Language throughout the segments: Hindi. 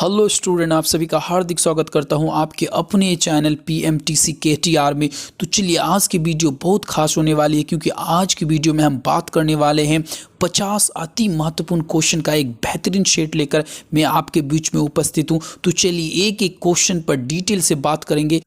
हेलो स्टूडेंट, आप सभी का हार्दिक स्वागत करता हूं आपके अपने चैनल PMTC KTR में। तो चलिए, आज की वीडियो बहुत खास होने वाली है क्योंकि आज की वीडियो में हम बात करने वाले हैं 50 अति महत्वपूर्ण क्वेश्चन का एक बेहतरीन सेट लेकर मैं आपके बीच में उपस्थित हूं। तो चलिए, एक एक क्वेश्चन पर डिटेल से बात करेंगे।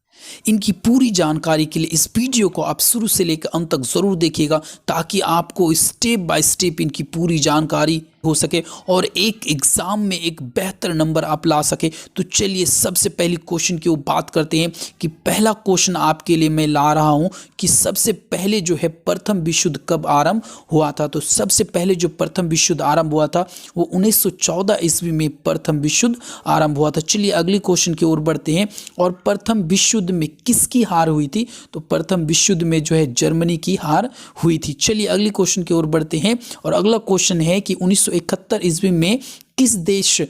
इनकी पूरी जानकारी के लिए इस वीडियो को आप शुरू से लेकर अंत तक ज़रूर देखिएगा ताकि आपको स्टेप बाय स्टेप इनकी पूरी जानकारी हो सके और एक एग्ज़ाम में एक बेहतर नंबर आप ला सके। तो चलिए, सबसे पहले क्वेश्चन की वो बात करते हैं कि पहला क्वेश्चन आपके लिए मैं ला रहा हूं कि सबसे पहले जो है प्रथम विश्व युद्ध कब आरंभ हुआ था। तो सबसे पहले जो प्रथम विश्व युद्ध आरंभ हुआ था वो 1914 ईस्वी में प्रथम विश्व युद्ध आरंभ हुआ था। चलिए, अगली क्वेश्चन की ओर बढ़ते हैं। और प्रथम विश्व युद्ध में किसकी हार हुई थी? तो प्रथम विश्व युद्ध में जो है जर्मनी की हार हुई थी। चलिए, अगली क्वेश्चन की ओर बढ़ते हैं और अगला क्वेश्चन है कि 1971 ईस्वी में किस देश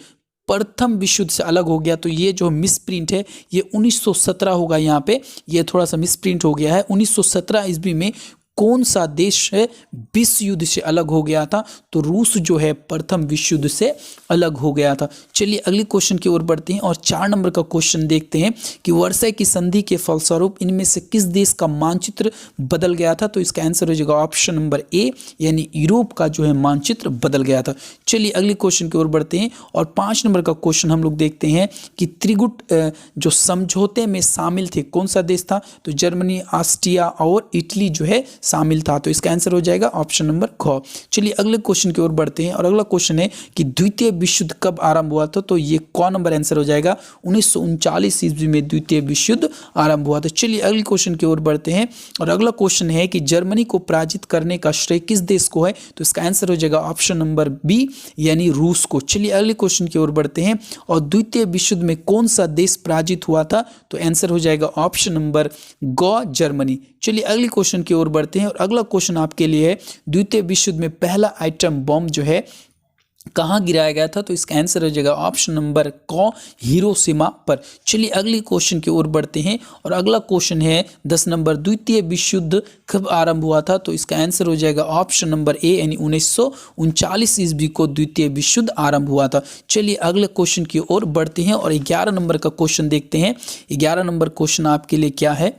प्रथम विश्व युद्ध से अलग हो गया? तो ये जो मिस प्रिंट है ये 1917 होगा। यहाँ पे ये थोड़ा सा मिस प्रिंट हो गया है। 1917 ईस्वी में कौन सा देश है विश्व युद्ध से अलग हो गया था? तो रूस जो है प्रथम विश्व युद्ध से अलग हो गया था। चलिए, अगले क्वेश्चन की ओर बढ़ते हैं और 4 नंबर का क्वेश्चन देखते हैं कि वर्साई की संधि के फलस्वरूप इनमें से किस देश का मानचित्र बदल गया था? तो इसका आंसर हो जाएगा ऑप्शन नंबर ए, यानी यूरोप का जो है मानचित्र बदल गया था। चलिए, अगले क्वेश्चन की ओर बढ़ते हैं और 5 नंबर का क्वेश्चन हम लोग देखते हैं कि त्रिगुट जो समझौते में शामिल थे कौन सा देश था? तो जर्मनी, ऑस्ट्रिया और इटली जो है शामिल था। तो इसका आंसर हो जाएगा ऑप्शन नंबर ख। चलिए, अगले क्वेश्चन की ओर बढ़ते हैं और अगला क्वेश्चन है कि द्वितीय विश्व युद्ध कब आरंभ हुआ था? तो ये क नंबर आंसर हो जाएगा 1939 ईस्वी में द्वितीय विश्व युद्ध आरंभ हुआ था। चलिए, अगले क्वेश्चन की ओर बढ़ते हैं और अगला क्वेश्चन है कि जर्मनी को पराजित करने का श्रेय किस देश को है? तो इसका आंसर हो जाएगा ऑप्शन नंबर बी, यानी रूस को। चलिए, अगले क्वेश्चन की ओर बढ़ते हैं और द्वितीय विश्व युद्ध में कौन सा देश पराजित हुआ था? तो आंसर हो जाएगा ऑप्शन नंबर ग, जर्मनी। चलिए, अगले क्वेश्चन की ओर बढ़ते हैं और अगला क्वेश्चन आपके लिए है द्वितीय विश्व युद्ध में पहला आइटम बम जो है कहाँ गिराया गया था? तो इसका आंसर हो जाएगा ऑप्शन नंबर क, हिरोशिमा पर। चलिए, अगली क्वेश्चन की ओर बढ़ते हैं और अगला क्वेश्चन है 10 नंबर, द्वितीय विश्व युद्ध कब आरंभ हुआ था? तो इसका आंसर हो जाएगा ऑप्शन नंबर ए, यानी 1939 ईस्वी को द्वितीय विश्व युद्ध आरंभ हुआ था। चलिए, अगले क्वेश्चन की ओर बढ़ते हैं और 11 नंबर का क्वेश्चन देखते हैं। 11 नंबर क्वेश्चन आपके लिए क्या है?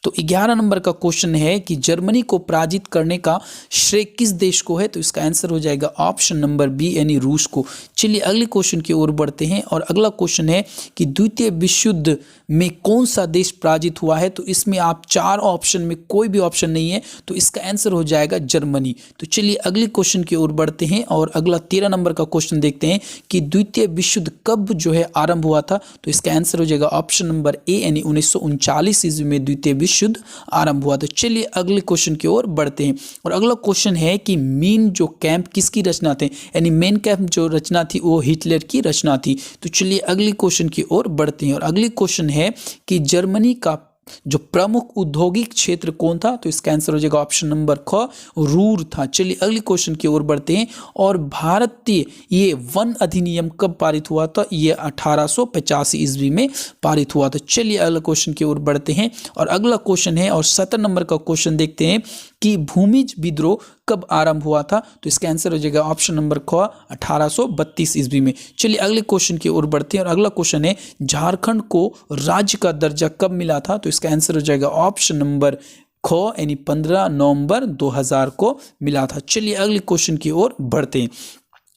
तो 11 नंबर का क्वेश्चन है कि जर्मनी को पराजित करने का श्रेय किस देश को है? तो इसका आंसर हो जाएगा ऑप्शन नंबर बी, यानी रूस को। चलिए, अगले क्वेश्चन की ओर बढ़ते हैं और अगला क्वेश्चन है कि द्वितीय विश्व युद्ध में कौन सा देश पराजित हुआ है? तो इसमें आप 4 ऑप्शन में कोई भी ऑप्शन नहीं है, तो इसका आंसर हो जाएगा जर्मनी। तो चलिए, अगले क्वेश्चन की ओर बढ़ते हैं और अगला 13 नंबर का क्वेश्चन देखते हैं कि द्वितीय विश्व युद्ध कब जो है आरंभ हुआ था? तो इसका आंसर हो जाएगा ऑप्शन नंबर ए, यानी 1939 ईस्वी में द्वितीय विश्व युद्ध आरंभ हुआ था। चलिए, अगले क्वेश्चन की ओर बढ़ते हैं और अगला क्वेश्चन है कि मेन जो कैंप किसकी रचना थे? यानी मेन कैंप जो रचना थी वो हिटलर की रचना थी। तो चलिए, अगले क्वेश्चन की ओर बढ़ते हैं और अगली क्वेश्चन है कि जर्मनी का जो प्रमुख औद्योगिक क्षेत्र कौन था? तो इसका आंसर हो जाएगा ऑप्शन नंबर ख, रूर था। चलिए, अगले क्वेश्चन की ओर बढ़ते हैं और भारतीय ये वन अधिनियम कब पारित हुआ था? ये 1885 ईस्वी में पारित हुआ था। चलिए, अगले क्वेश्चन की ओर बढ़ते हैं और अगला क्वेश्चन है और 17 नंबर का क्वेश्चन देखते हैं कि भूमिज विद्रोह कब आरंभ हुआ था? तो इसका आंसर हो जाएगा ऑप्शन नंबर ख, 1832 ईस्वी में। चलिए, अगले क्वेश्चन की ओर बढ़ते हैं और अगला क्वेश्चन है झारखंड को राज्य का दर्जा कब मिला था? तो इसका आंसर हो जाएगा ऑप्शन नंबर ख, यानी 15 नवंबर 2000 को मिला था। चलिए, अगले क्वेश्चन की ओर बढ़ते हैं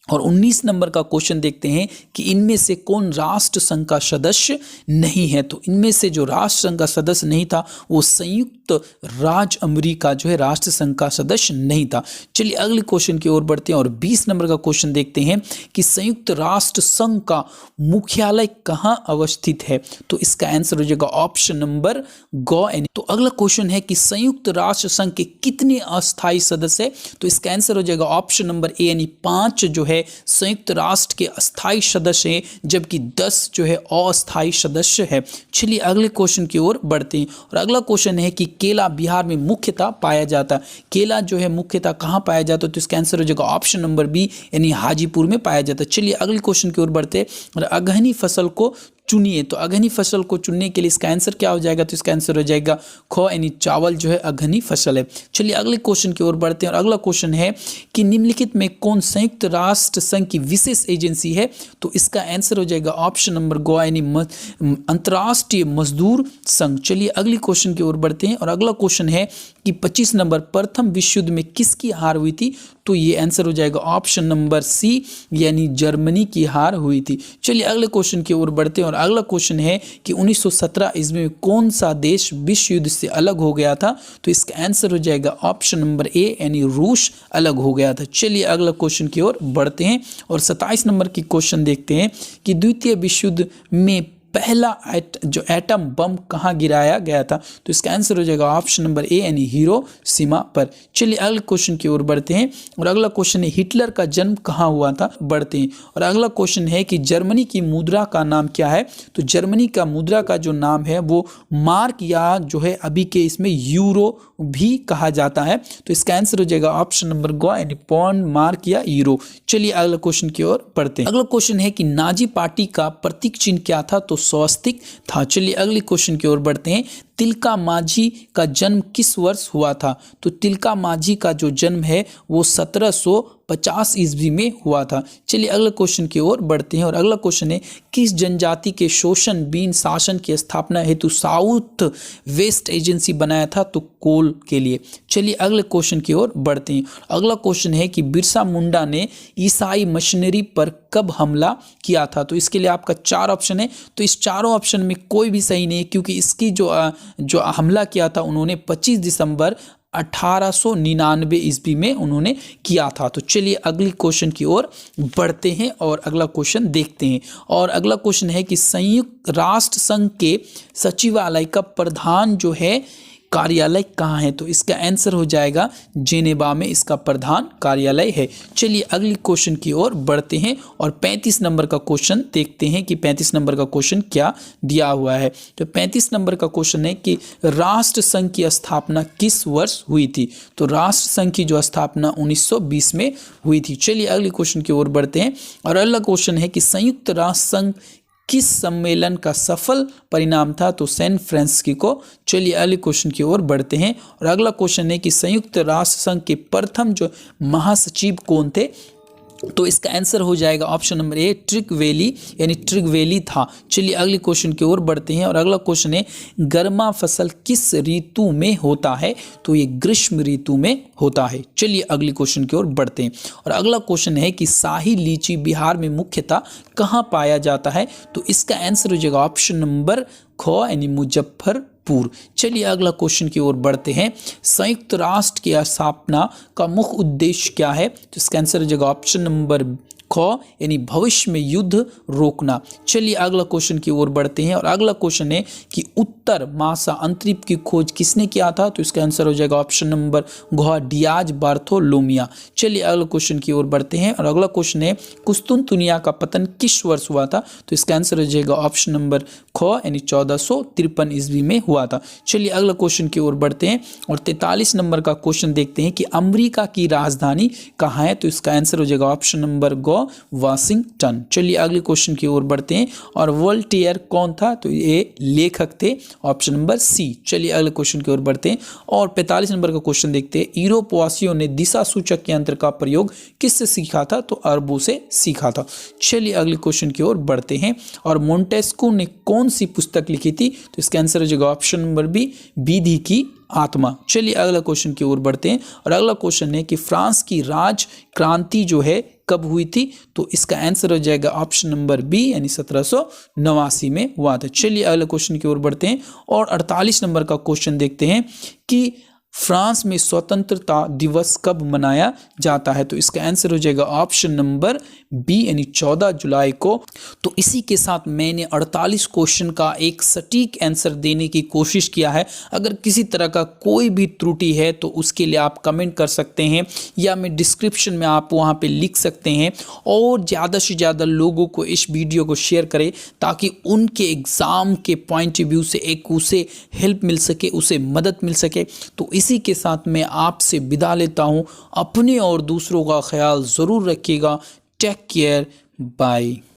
और 19 नंबर का क्वेश्चन देखते हैं कि इनमें से कौन राष्ट्र संघ का सदस्य नहीं है? तो इनमें से जो राष्ट्र संघ का सदस्य नहीं था वो संयुक्त राज्य अमेरिका जो है राष्ट्र संघ का सदस्य नहीं था। चलिए, अगले क्वेश्चन की ओर बढ़ते हैं और 20 नंबर का क्वेश्चन देखते हैं कि संयुक्त राष्ट्र संघ का मुख्यालय कहाँ अवस्थित है? तो इसका आंसर हो जाएगा ऑप्शन नंबर ग। तो अगला क्वेश्चन है कि संयुक्त राष्ट्र संघ के कितने अस्थायी सदस्य है? तो इसका आंसर हो जाएगा ऑप्शन नंबर ए, यानी 5 जो है संयुक्त राष्ट्र के अस्थायी सदस्य हैं, जबकि 10 जो है अस्थायी सदस्य है। चलिए, अगले क्वेश्चन की ओर बढ़ते हैं और अगला क्वेश्चन है कि केला बिहार में मुख्यतः पाया जाता है। केला जो है मुख्यतः कहाँ पाया जाता है? तो इसका आंसर हो जाएगा ऑप्शन नंबर बी, यानी हाजीपुर में पाया जाता है। चलिए, अगले क्वेश्चन की ओर बढ़ते हैं और अगहनी फसल को चुनिए। तो अगहनी फसल को चुनने के लिए इसका आंसर क्या हो जाएगा? तो इसका आंसर हो जाएगा ख, यानी चावल जो है अगहनी फसल है। चलिए अगले क्वेश्चन की ओर बढ़ते हैं और अगला क्वेश्चन है कि निम्नलिखित में कौन संयुक्त राष्ट्र संघ की विशेष एजेंसी है? तो इसका आंसर हो जाएगा ऑप्शन नंबर ग, यानी अंतर्राष्ट्रीय मजदूर संघ। चलिए अगली क्वेश्चन की ओर बढ़ते हैं और अगला क्वेश्चन है कि 25 नंबर प्रथम विश्व युद्ध में किसकी हार हुई थी? तो ये आंसर हो जाएगा ऑप्शन नंबर सी, यानी जर्मनी की हार हुई थी। चलिए अगले क्वेश्चन की ओर बढ़ते हैं और अगला क्वेश्चन है कि 1917 ईस्वी में कौन सा देश विश्व युद्ध से अलग हो गया था? तो इसका आंसर हो जाएगा ऑप्शन नंबर ए, यानी रूस अलग हो गया था। चलिए अगला क्वेश्चन की ओर बढ़ते हैं और 27 नंबर की क्वेश्चन देखते हैं कि द्वितीय विश्व युद्ध में पहला जो एटम बम कहाँ गिराया गया था? तो इसका आंसर हो जाएगा ऑप्शन नंबर ए, यानी हिरोशिमा पर। चलिए अगले क्वेश्चन की ओर बढ़ते हैं और अगला क्वेश्चन है हिटलर का जन्म कहाँ हुआ था? बढ़ते हैं और अगला क्वेश्चन है कि जर्मनी की मुद्रा का नाम क्या है? तो जर्मनी का मुद्रा का जो नाम है वो मार्क, या जो है अभी के इसमें यूरो भी कहा जाता है। तो इसका आंसर हो जाएगा ऑप्शन नंबर ग, यानी पौंड, मार्क या यूरो। चलिए अगला क्वेश्चन की ओर बढ़ते हैं। अगला क्वेश्चन है कि नाजी पार्टी का प्रतीक चिन्ह क्या था? तो स्वस्तिक था। चलिए अगले क्वेश्चन की ओर बढ़ते हैं। तिलका मांझी का जन्म किस वर्ष हुआ था? तो तिलका मांझी का जो जन्म है वो 1750 ईस्वी में हुआ था। चलिए अगले क्वेश्चन की ओर बढ़ते हैं और अगला क्वेश्चन है किस जनजाति के शोषण बीन शासन की स्थापना हेतु साउथ वेस्ट एजेंसी बनाया था? तो कोल के लिए। चलिए अगले क्वेश्चन की ओर बढ़ते हैं। अगला क्वेश्चन है कि बिरसा मुंडा ने ईसाई मशीनरी पर कब हमला किया था? तो इसके लिए आपका 4 ऑप्शन है। तो इस चारों ऑप्शन में कोई भी सही नहीं है, क्योंकि इसकी जो हमला किया था उन्होंने 25 दिसंबर 1899 ईस्वी में उन्होंने किया था। तो चलिए अगली क्वेश्चन की ओर बढ़ते हैं और अगला क्वेश्चन देखते हैं और अगला क्वेश्चन है कि संयुक्त राष्ट्र संघ के सचिवालय का प्रधान जो है कार्यालय कहाँ है? तो इसका आंसर हो जाएगा जेनेवा में इसका प्रधान कार्यालय है। चलिए अगली क्वेश्चन की ओर बढ़ते हैं और 35 नंबर का क्वेश्चन देखते हैं कि 35 नंबर का क्वेश्चन क्या दिया हुआ है। तो 35 नंबर का क्वेश्चन है कि राष्ट्र संघ की स्थापना किस वर्ष हुई थी? तो राष्ट्र संघ की जो स्थापना 1920 में हुई थी। चलिए अगले क्वेश्चन की ओर बढ़ते हैं और अगला क्वेश्चन है कि संयुक्त राष्ट्र संघ किस सम्मेलन का सफल परिणाम था? तो सैन फ्रांसिस्को। चलिए अगले क्वेश्चन की ओर बढ़ते हैं और अगला क्वेश्चन है कि संयुक्त राष्ट्र संघ के प्रथम जो महासचिव कौन थे? तो इसका आंसर हो जाएगा ऑप्शन नंबर ए, ट्रिगवेली, यानी ट्रिगवेली था। चलिए अगले क्वेश्चन की ओर बढ़ते हैं और अगला क्वेश्चन है गर्मा फसल किस ऋतु में होता है? तो ये ग्रीष्म ऋतु में होता है। चलिए अगले क्वेश्चन की ओर बढ़ते हैं और अगला क्वेश्चन है कि शाही लीची बिहार में मुख्यतः कहाँ पाया जाता है? तो इसका आंसर हो जाएगा ऑप्शन नंबर ख, यानी मुजफ्फरपुर। चलिए अगला क्वेश्चन की ओर बढ़ते हैं। संयुक्त राष्ट्र की स्थापना का मुख्य उद्देश्य क्या है? तो इसका आंसर हो जाएगा ऑप्शन नंबर ख, यानी भविष्य में युद्ध रोकना। चलिए अगला क्वेश्चन की ओर बढ़ते हैं और अगला क्वेश्चन है कि उत्तर मासा अंतरिक्ष की खोज किसने किया था? तो इसका आंसर हो जाएगा ऑप्शन नंबर घ, डियाज बार्थोलोमिया। चलिए अगला क्वेश्चन की ओर बढ़ते हैं और अगला क्वेश्चन है कुस्तुनतुनिया का पतन किस वर्ष हुआ था? तो इसका आंसर हो जाएगा ऑप्शन नंबर ख, यानी 1453 ईस्वी में हुआ था। चलिए अगला क्वेश्चन की ओर बढ़ते हैं और 43 नंबर का क्वेश्चन देखते हैं कि अमेरिका की राजधानी कहाँ है? तो इसका आंसर हो जाएगा ऑप्शन नंबर ग, वाशिंगटन। चलिए अगले क्वेश्चन की ओर बढ़ते हैं और वोल्टेयर कौन था? तो ये लेखक थे, ऑप्शन नंबर सी। चलिए अगले क्वेश्चन की ओर बढ़ते हैं और 45 नंबर का क्वेश्चन देखते हैं। यूरोप वासियों ने दिशा सूचक यंत्र का प्रयोग किससे सीखा था? तो अरबों से सीखा था। चलिए अगले क्वेश्चन की ओर बढ़ते हैं और मोंटेस्क्यू ने कौन सी पुस्तक लिखी थी? तो इसका आंसर हो जाएगा ऑप्शन नंबर बी, विधि की आत्मा। चलिए अगला क्वेश्चन की ओर बढ़ते हैं और अगला क्वेश्चन है कि फ्रांस की राज क्रांति जो है कब हुई थी? तो इसका आंसर हो जाएगा ऑप्शन नंबर बी, यानी 1789 में हुआ था। चलिए अगले क्वेश्चन की ओर बढ़ते हैं और 48 नंबर का क्वेश्चन देखते हैं कि फ्रांस में स्वतंत्रता दिवस कब मनाया जाता है? तो इसका आंसर हो जाएगा ऑप्शन नंबर बी, यानी 14 जुलाई को। तो इसी के साथ मैंने 48 क्वेश्चन का एक सटीक आंसर देने की कोशिश किया है। अगर किसी तरह का कोई भी त्रुटि है तो उसके लिए आप कमेंट कर सकते हैं या मैं डिस्क्रिप्शन में आप वहां पे लिख सकते हैं और ज़्यादा से ज़्यादा लोगों को इस वीडियो को शेयर करें ताकि उनके एग्ज़ाम के पॉइंट ऑफ व्यू से एक उसे हेल्प मिल सके, उसे मदद मिल सके। तो इसी के साथ मैं आपसे विदा लेता हूं। अपने और दूसरों का ख्याल ज़रूर रखिएगा। Take care, bye.